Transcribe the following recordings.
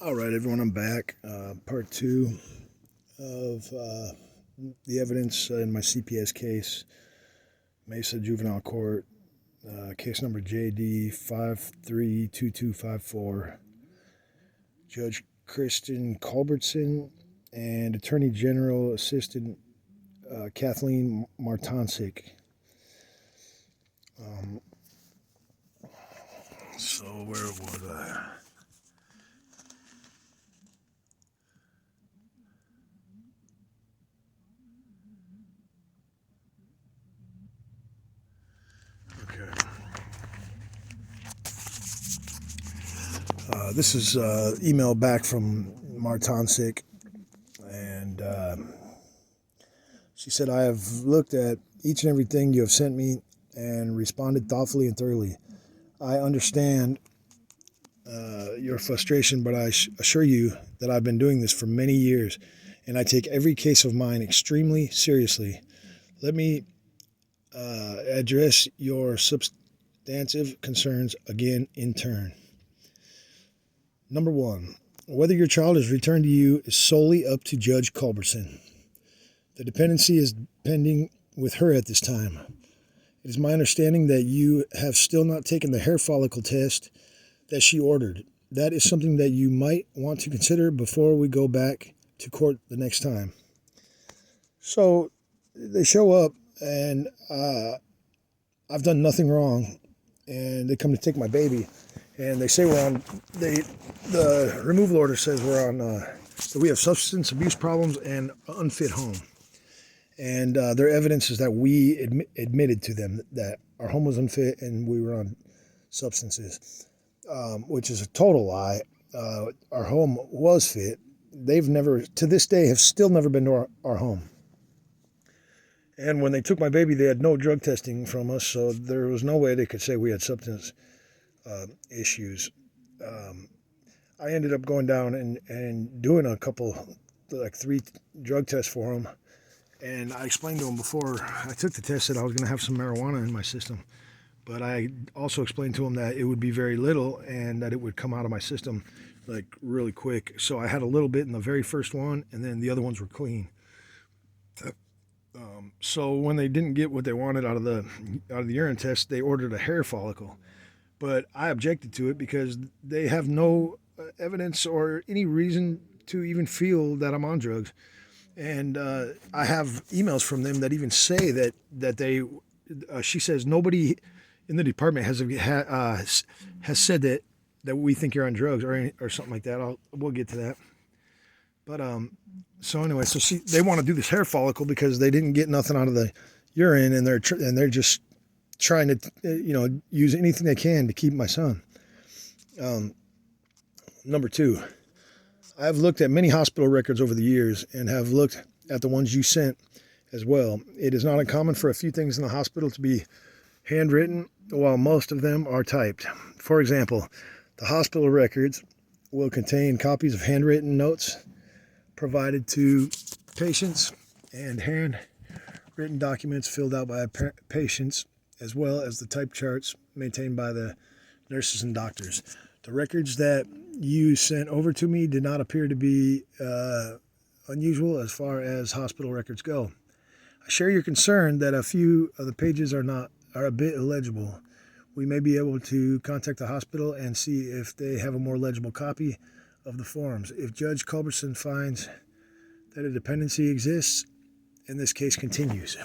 All right, everyone, I'm back. Part two of the evidence in my CPS case, Mesa Juvenile Court, case number JD 532254. Judge Kristin Culbertson and Attorney General Assistant Kathleen Martoncik. So where was I? This is email back from Martoncik, and she said, "I have looked at each and everything you have sent me and responded thoughtfully and thoroughly. I understand your frustration, but I assure you that I've been doing this for many years, and I take every case of mine extremely seriously. Let me address your substantive concerns again in turn. Number one, whether your child is returned to you is solely up to Judge Culbertson. The dependency is pending with her at this time. It is my understanding that you have still not taken the hair follicle test that she ordered. That is something that you might want to consider before we go back to court the next time." So they show up, and I've done nothing wrong, and they come to take my baby. And they say the removal order says that we have substance abuse problems and unfit home. And their evidence is that we admitted to them that our home was unfit and we were on substances, which is a total lie. Our home was fit. They've never, to this day, have still never been to our home. And when they took my baby, they had no drug testing from us, so there was no way they could say we had substance issues. I ended up going down and doing a couple, like 3 drug tests for them. And I explained to them before I took the test that I was going to have some marijuana in my system. But I also explained to them that it would be very little and that it would come out of my system like really quick. So I had a little bit in the very first one, and then the other ones were clean. So when they didn't get what they wanted out of the urine test, they ordered a hair follicle. But I objected to it because they have no evidence or any reason to even feel that I'm on drugs. And I have emails from them that even say that they, she says, nobody in the department has said that we think you're on drugs or something like that. We'll get to that. But so anyway, so they want to do this hair follicle because they didn't get nothing out of the urine, and they're just trying to use anything they can to keep my son. Number two, I've looked at many hospital records over the years and have looked at the ones you sent as well. It is not uncommon for a few things in the hospital to be handwritten, while most of them are typed. For example, the hospital records will contain copies of handwritten notes provided to patients and handwritten documents filled out by patients, as well as the type charts maintained by the nurses and doctors. The records that you sent over to me did not appear to be unusual as far as hospital records go. I share your concern that a few of the pages are a bit illegible. We may be able to contact the hospital and see if they have a more legible copy of the forms. If Judge Culbertson finds that a dependency exists, and this case continues.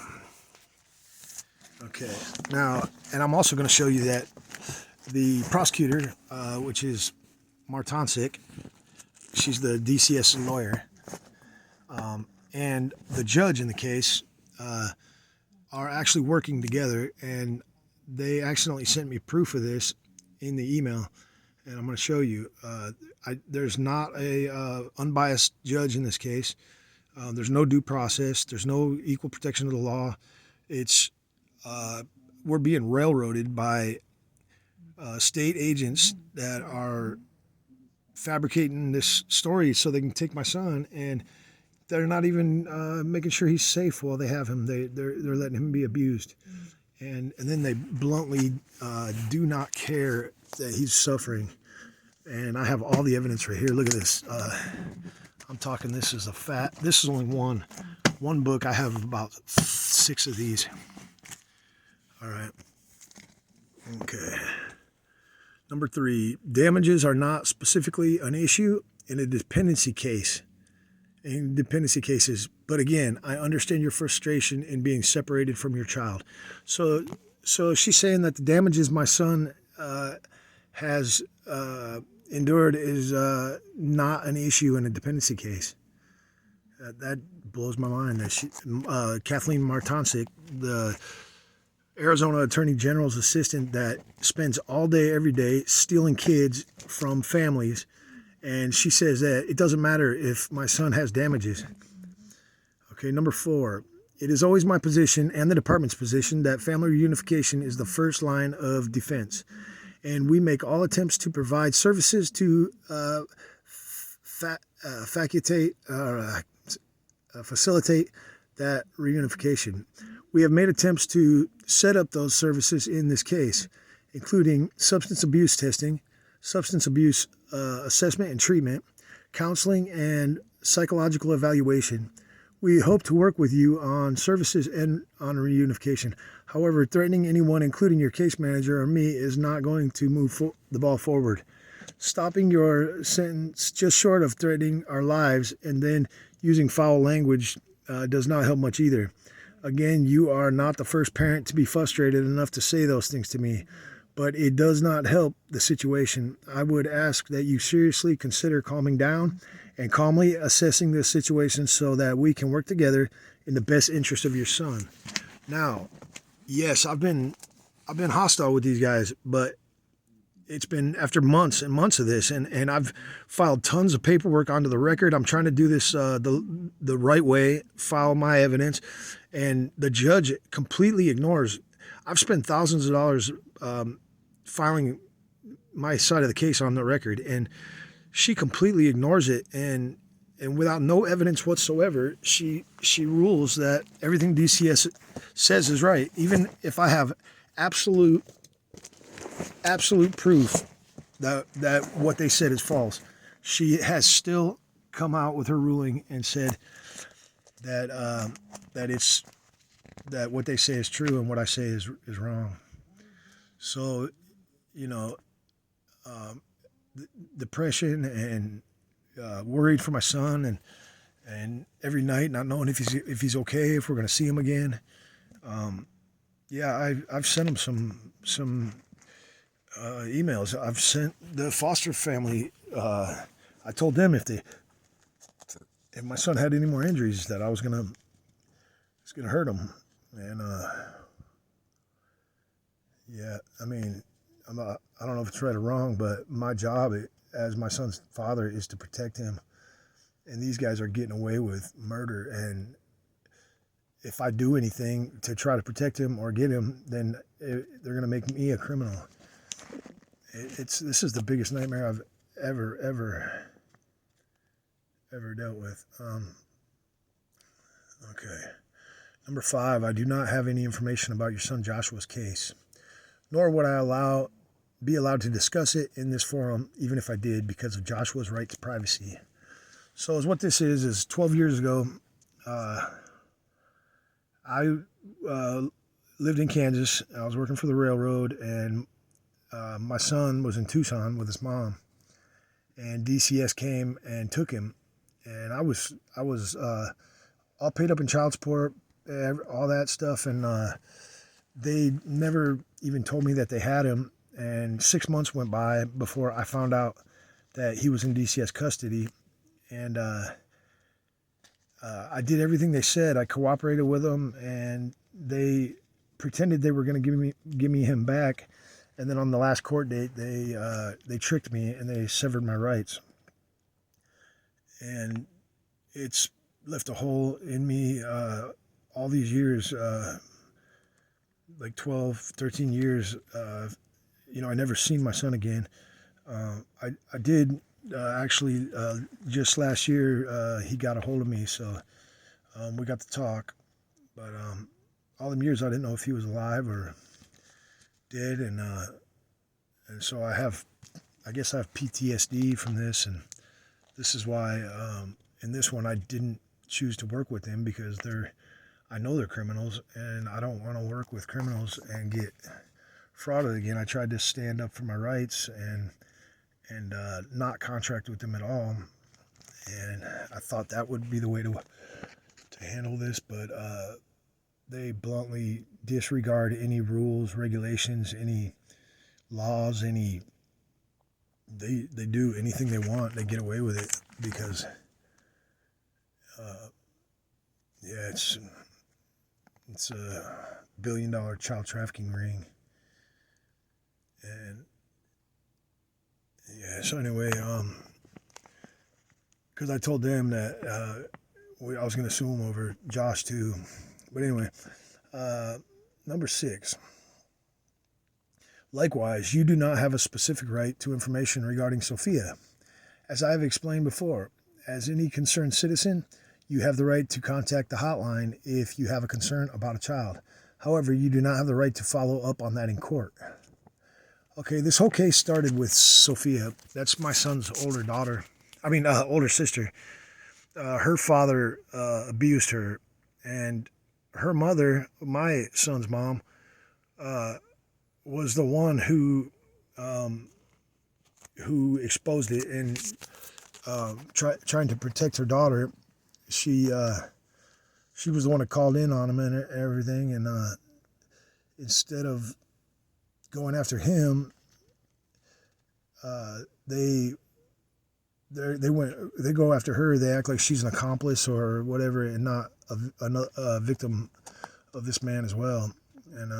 Okay, now, and I'm also going to show you that the prosecutor, which is Martoncik, she's the DCS lawyer, and the judge in the case are actually working together, and they accidentally sent me proof of this in the email, and I'm going to show you. There's not a unbiased judge in this case. There's no due process. There's no equal protection of the law. It's we're being railroaded by state agents that are fabricating this story so they can take my son, and they're not even making sure he's safe while they have him. They're letting him be abused, and then they bluntly do not care that he's suffering. And I have all the evidence right here. Look at this. I'm talking, this is only one book. I have about 6 of these. All right. Okay. Number 3, damages are not specifically an issue in a dependency case. In dependency cases, but again, I understand your frustration in being separated from your child. So she's saying that the damages my son has endured is not an issue in a dependency case. That blows my mind. That Kathleen Martoncik, the Arizona Attorney General's assistant that spends all day, every day stealing kids from families, and she says that it doesn't matter if my son has damages. Okay, number 4, it is always my position and the department's position that family reunification is the first line of defense. And we make all attempts to provide services to facilitate that reunification. We have made attempts to set up those services in this case, including substance abuse testing, substance abuse assessment and treatment, counseling, and psychological evaluation. We hope to work with you on services and on reunification. However, threatening anyone, including your case manager or me, is not going to move the ball forward. Stopping your sentence just short of threatening our lives and then using foul language does not help much either. Again, you are not the first parent to be frustrated enough to say those things to me, but it does not help the situation. I would ask that you seriously consider calming down and calmly assessing this situation so that we can work together in the best interest of your son. Now, yes, I've been hostile with these guys, but it's been after months and months of this, and I've filed tons of paperwork onto the record. I'm trying to do this the right way, file my evidence, and the judge completely ignores. I've spent thousands of dollars filing my side of the case on the record, and she completely ignores it, and without no evidence whatsoever, she rules that everything DCS says is right, even if I have absolute proof that what they said is false. She has still come out with her ruling and said that that what they say is true and what I say is wrong. So, depression and worried for my son, and every night not knowing if he's okay, if we're going to see him again. I've sent him some emails. I've sent the foster family. I told them if my son had any more injuries, that I was gonna hurt him. And I mean, I don't know if it's right or wrong, but my job as my son's father is to protect him. And these guys are getting away with murder. And if I do anything to try to protect him or get him, then they're going to make me a criminal. This is the biggest nightmare I've ever dealt with. Okay. Number 5, I do not have any information about your son Joshua's case, nor would I be allowed to discuss it in this forum, even if I did, because of Joshua's right to privacy. So what this is 12 years ago, I lived in Kansas. I was working for the railroad, and my son was in Tucson with his mom, and DCS came and took him, and I was all paid up in child support, all that stuff, and they never even told me that they had him. And 6 months went by before I found out that he was in DCS custody, and I did everything they said. I cooperated with them, and they pretended they were going to give me him back. And then on the last court date, they tricked me and they severed my rights. And it's left a hole in me all these years, like 12, 13 years. I never seen my son again. I did actually just last year, he got a hold of me, so we got to talk. But all them years, I didn't know if he was alive or dead, and so I have I guess I have PTSD from this, and this is why in this one I didn't choose to work with them, because I know they're criminals, and I don't want to work with criminals and get frauded again. I tried to stand up for my rights and not contract with them at all, and I thought that would be the way to handle this, but they bluntly disregard any rules, regulations, any laws, they do anything they want. They get away with it because it's a $1 billion child trafficking ring. And yeah, so anyway, because I told them that I was going to sue them over Josh too. But anyway, number 6. Likewise, you do not have a specific right to information regarding Sophia. As I have explained before, as any concerned citizen, you have the right to contact the hotline if you have a concern about a child. However, you do not have the right to follow up on that in court. Okay, this whole case started with Sophia. That's my son's older sister. Her father abused her, and her mother, my son's mom, was the one who exposed it, and trying to protect her daughter. She was the one that called in on him and everything, and instead of going after him, they go after her. They act like she's an accomplice or whatever, and not a victim of this man as well. And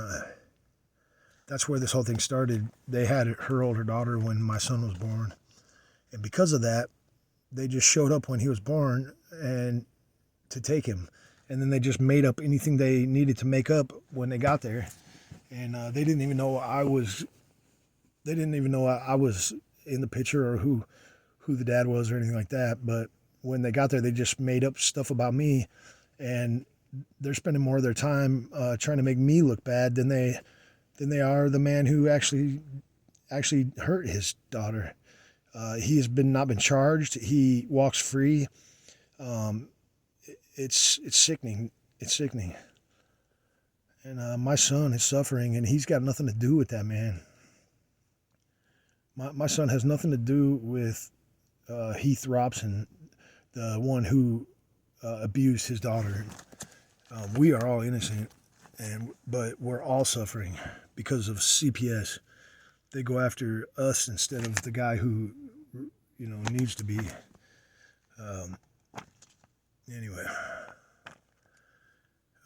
that's where this whole thing started. They had her older daughter when my son was born, and because of that, they just showed up when he was born and to take him, and then they just made up anything they needed to make up when they got there, and they didn't even know I was in the picture or who the dad was or anything like that. But when they got there, they just made up stuff about me, and they're spending more of their time trying to make me look bad than they are the man who actually hurt his daughter. He has not been charged. He walks free. It's sickening. It's sickening. And my son is suffering, and he's got nothing to do with that, man. My son has nothing to do with Heath Robson, the one who abused his daughter. We are all innocent, but we're all suffering because of CPS. They go after us instead of the guy who, needs to be. Anyway.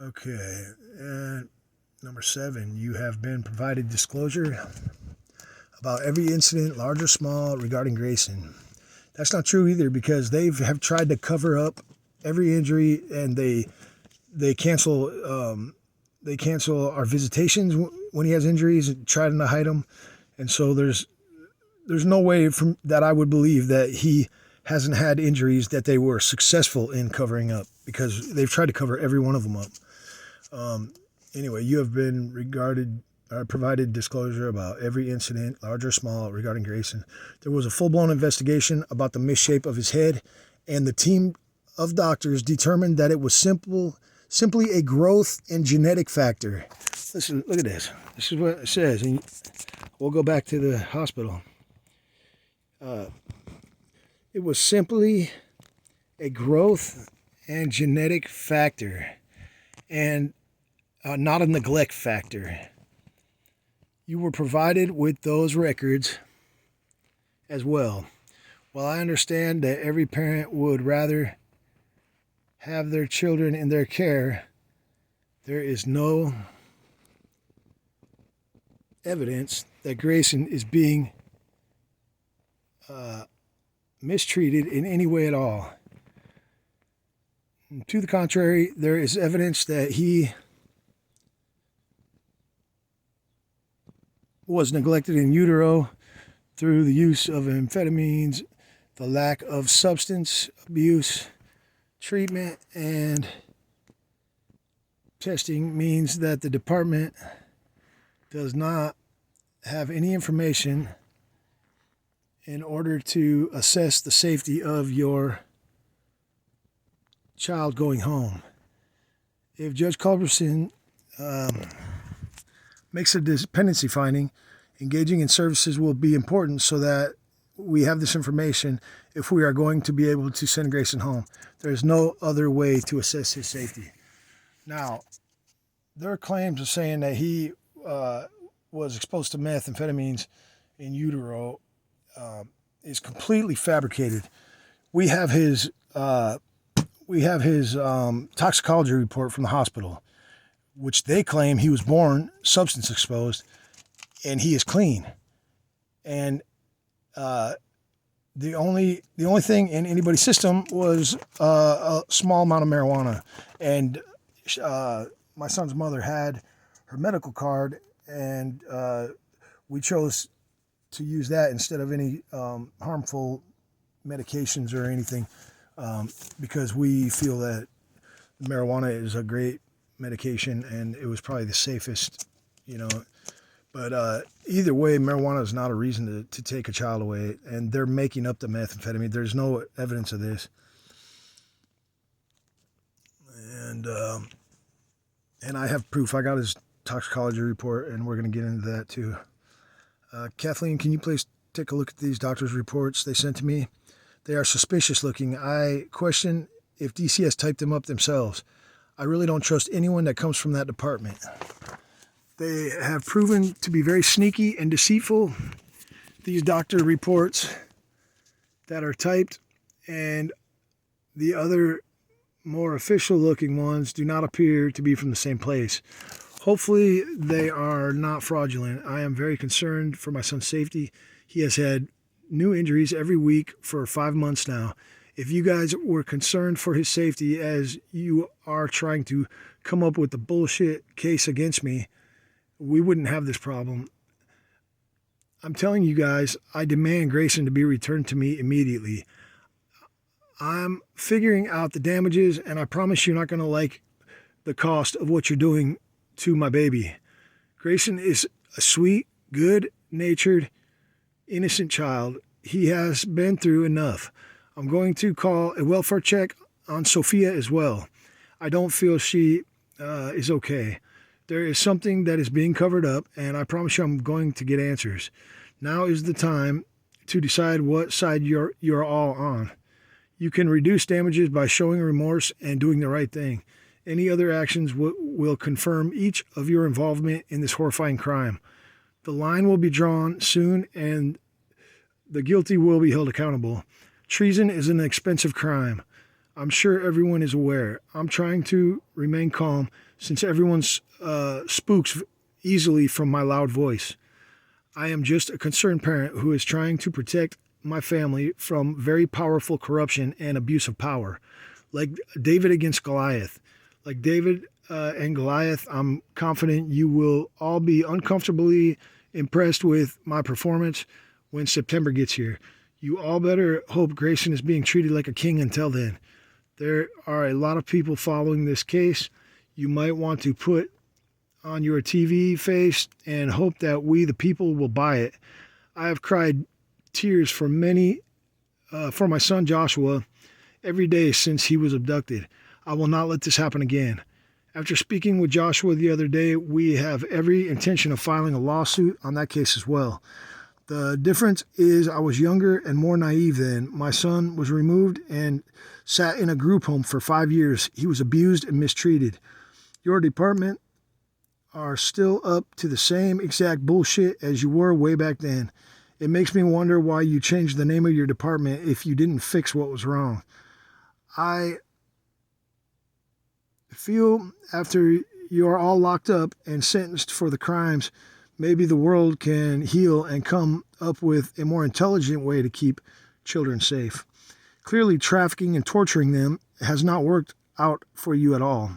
Okay. And number 7, you have been provided disclosure about every incident, large or small, regarding Greyson. That's not true either, because they have tried to cover up every injury, and they cancel our visitations when he has injuries and trying to hide them. And so there's no way that I would believe that he hasn't had injuries that they were successful in covering up, because they've tried to cover every one of them up. Anyway, you have been provided disclosure about every incident, large or small, regarding Greyson. There was a full-blown investigation about the misshape of his head, and the team of doctors determined that it was simply a growth and genetic factor. Listen, look at this. This is what it says, and we'll go back to the hospital. It was simply a growth and genetic factor, and not a neglect factor. You were provided with those records as well. While I understand that every parent would rather have their children in their care, there is no evidence that Greyson is being mistreated in any way at all. To the contrary, there is evidence that he was neglected in utero through the use of amphetamines, the lack of substance abuse treatment, and testing means that the department does not have any information in order to assess the safety of your child going home. If Judge Culbertson makes a dependency finding, engaging in services will be important so that we have this information if we are going to be able to send Greyson home. There's no other way to assess his safety. Now, their claims of saying that he was exposed to methamphetamines in utero is completely fabricated. We have his toxicology report from the hospital, which they claim he was born substance exposed, and he is clean. And the only thing in anybody's system was a small amount of marijuana. And my son's mother had her medical card, and we chose to use that instead of any harmful medications or anything, because we feel that marijuana is a great medication and it was probably the safest, But either way, marijuana is not a reason to take a child away, and they're making up the methamphetamine. There's no evidence of this. And I have proof. I got his toxicology report, and we're going to get into that too. Kathleen, can you please take a look at these doctor's reports they sent to me? They are suspicious looking. I question if DCS typed them up themselves. I really don't trust anyone that comes from that department. They have proven to be very sneaky and deceitful, these doctor reports that are typed, and the other more official looking ones do not appear to be from the same place. Hopefully they are not fraudulent. I am very concerned for my son's safety. He has had new injuries every week for 5 months now. If you guys were concerned for his safety as you are trying to come up with the bullshit case against me, we wouldn't have this problem. I'm telling you guys, I demand Greyson to be returned to me immediately. I'm figuring out the damages, and I promise you're not going to like the cost of what you're doing to my baby. Greyson is a sweet, good-natured, innocent child. He has been through enough. I'm going to call a welfare check on Sophia as well. I don't feel she is okay. There is something that is being covered up, and I promise you I'm going to get answers. Now is the time to decide what side you're all on. You can reduce damages by showing remorse and doing the right thing. Any other actions will confirm each of your involvement in this horrifying crime. The line will be drawn soon, and the guilty will be held accountable. Treason is an expensive crime. I'm sure everyone is aware. I'm trying to remain calm since everyone spooks easily from my loud voice. I am just a concerned parent who is trying to protect my family from very powerful corruption and abuse of power. Like David against Goliath. Like David and Goliath, I'm confident you will all be uncomfortably impressed with my performance when September gets here. You all better hope Greyson is being treated like a king until then. There are a lot of people following this case. You might want to put on your TV face and hope that we, the people, will buy it. I have cried tears for my son Joshua every day since he was abducted. I will not let this happen again. After speaking with Joshua the other day, we have every intention of filing a lawsuit on that case as well. The difference is I was younger and more naive then. My son was removed and sat in a group home for 5 years. He was abused and mistreated. Your department are still up to the same exact bullshit as you were way back then. It makes me wonder why you changed the name of your department if you didn't fix what was wrong. I feel after you're all locked up and sentenced for the crimes, maybe the world can heal and come up with a more intelligent way to keep children safe. Clearly, trafficking and torturing them has not worked out for you at all.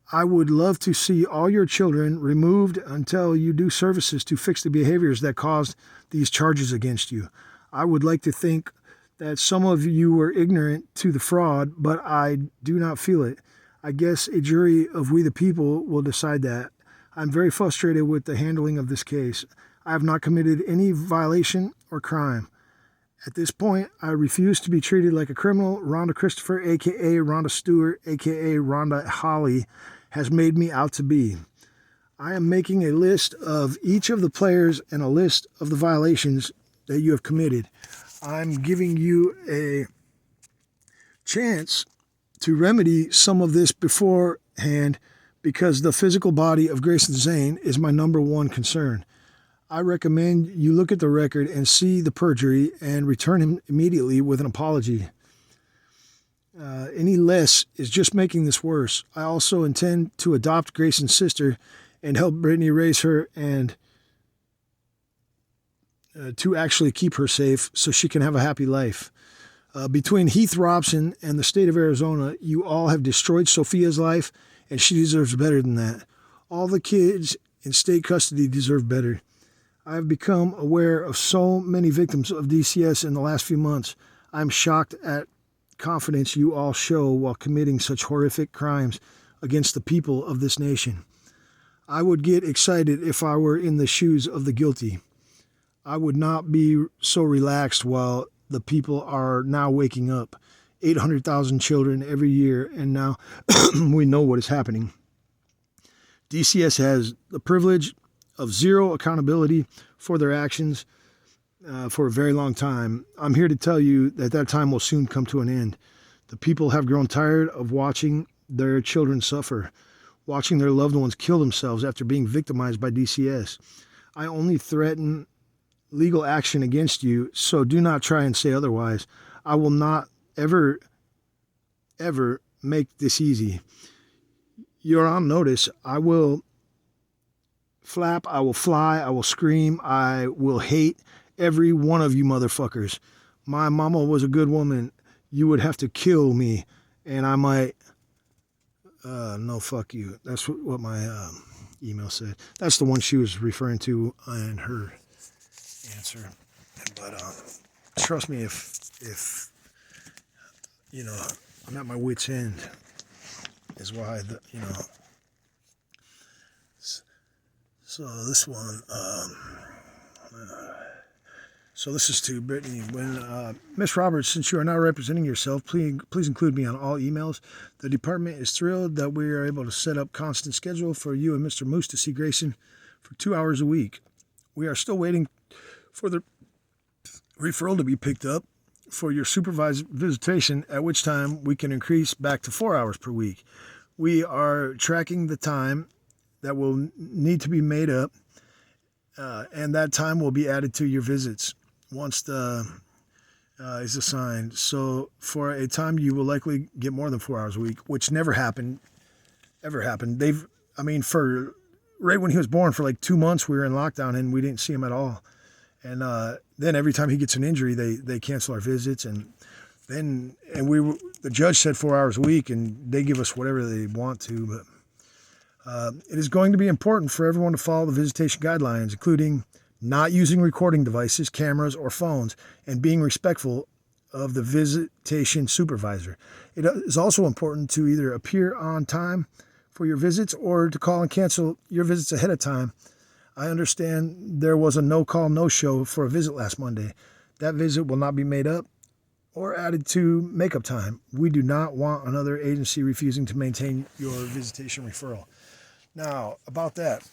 I would love to see all your children removed until you do services to fix the behaviors that caused these charges against you. I would like to think that some of you were ignorant to the fraud, but I do not feel it. I guess a jury of we the people will decide that. I'm very frustrated with the handling of this case. I have not committed any violation or crime. At this point, I refuse to be treated like a criminal. Rhonda Christopher, a.k.a. Rhonda Stewart, a.k.a. Rhonda Holly, has made me out to be. I am making a list of each of the players and a list of the violations that you have committed. I'm giving you a chance to remedy some of this beforehand because the physical body of Greyson Zane is my number one concern. I recommend you look at the record and see the perjury and return him immediately with an apology. Any less is just making this worse. I also intend to adopt Greyson's sister and help Brittany raise her and to actually keep her safe so she can have a happy life. Between Heath Robson and the state of Arizona, you all have destroyed Sophia's life, and she deserves better than that. All the kids in state custody deserve better. I have become aware of so many victims of DCS in the last few months. I'm shocked at confidence you all show while committing such horrific crimes against the people of this nation. I would get excited if I were in the shoes of the guilty. I would not be so relaxed while the people are now waking up. 800,000 children every year, and now we know what is happening. DCS has the privilege of zero accountability for their actions for a very long time. I'm here to tell you that that time will soon come to an end. The people have grown tired of watching their children suffer, watching their loved ones kill themselves after being victimized by DCS. I only threaten legal action against you, so do not try and say otherwise. I will not ever make this easy. You're on notice. I will flap, I will fly, I will scream, I will hate every one of you motherfuckers. My mama was a good woman. You would have to kill me, and I might... no, fuck you. That's what my email said. That's the one she was referring to in her answer. But trust me, if you know, I'm at my wit's end, is why So this one, so this is to Brittany. When Miss Roberts, since you are now representing yourself, please include me on all emails. The department is thrilled that we are able to set up constant schedule for you and Mr. Moose to see Greyson for 2 hours a week. We are still waiting for the referral to be picked up for your supervised visitation, at which time we can increase back to 4 hours per week. We are tracking the time that will need to be made up, and that time will be added to your visits once the is assigned. So for a time you will likely get more than 4 hours a week, which never happened. For right when he was born, for like 2 months we were in lockdown and we didn't see him at all. And then every time he gets an injury, they cancel our visits, and the judge said 4 hours a week, and they give us whatever they want to. But it is going to be important for everyone to follow the visitation guidelines, including not using recording devices, cameras, or phones, and being respectful of the visitation supervisor. It is also important to either appear on time for your visits or to call and cancel your visits ahead of time. I understand there was a no-call, no-show for a visit last Monday. That visit will not be made up or added to makeup time. We do not want another agency refusing to maintain your visitation referral. Now, about that,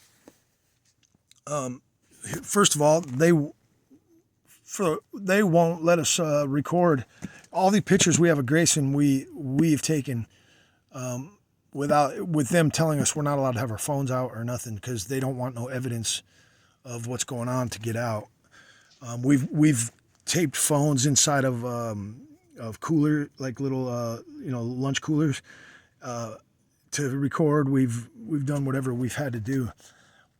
first of all, they won't let us record all the pictures we have of Greyson. We've taken with them telling us we're not allowed to have our phones out or nothing, because they don't want no evidence of what's going on to get out. We've taped phones inside of cooler, like little lunch coolers to record. We've done whatever we've had to do.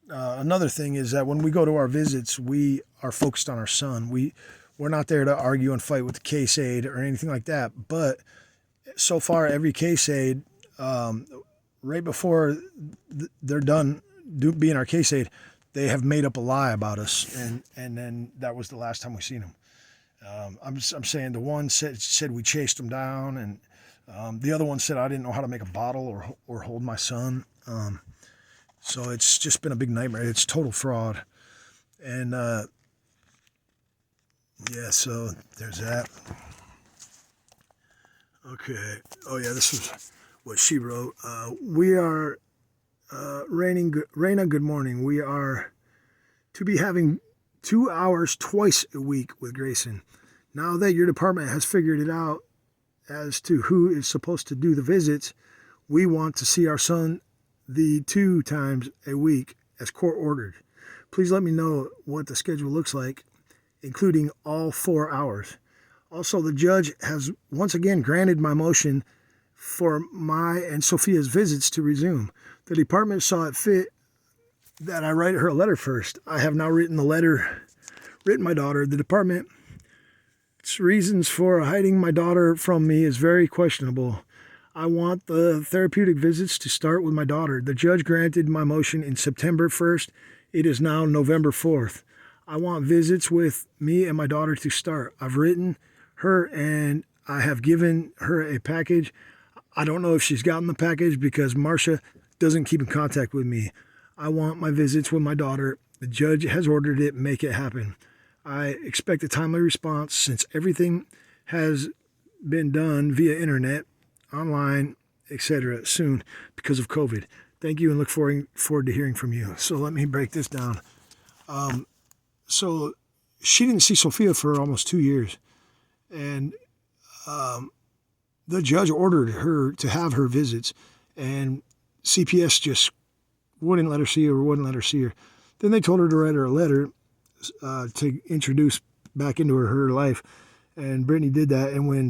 Another thing is that when we go to our visits, we are focused on our son. We're not there to argue and fight with the case aide or anything like that. But so far, every case aide, right before they're done being our case aide, they have made up a lie about us, and then that was the last time we seen them. I'm saying the one said we chased him down, and the other one said I didn't know how to make a bottle or hold my son. So it's just been a big nightmare. It's total fraud. And yeah, so there's that. Okay. Oh yeah, this was what she wrote. We are Raina, good morning. We are to be having 2 hours twice a week with Greyson. Now that your department has figured it out as to who is supposed to do the visits, we want to see our son the 2 times a week as court ordered. Please let me know what the schedule looks like, including all 4 hours. Also, the judge has once again granted my motion for my and Sophia's visits to resume. The department saw it fit that I write her a letter first. I have now written my daughter. The department's reasons for hiding my daughter from me is very questionable. I want the therapeutic visits to start with my daughter. The judge granted my motion in September 1st. It is now November 4th. I want visits with me and my daughter to start. I've written her and I have given her a package. I don't know if she's gotten the package because Marcia doesn't keep in contact with me. I want my visits with my daughter. The judge has ordered it. Make it happen. I expect a timely response since everything has been done via internet, online, etc. soon because of COVID. Thank you and look forward to hearing from you. So let me break this down. So she didn't see Sophia for almost 2 years. And the judge ordered her to have her visits. And CPS just wouldn't let her see her. Then they told her to write her a letter to introduce back into her life. And Brittany did that. And when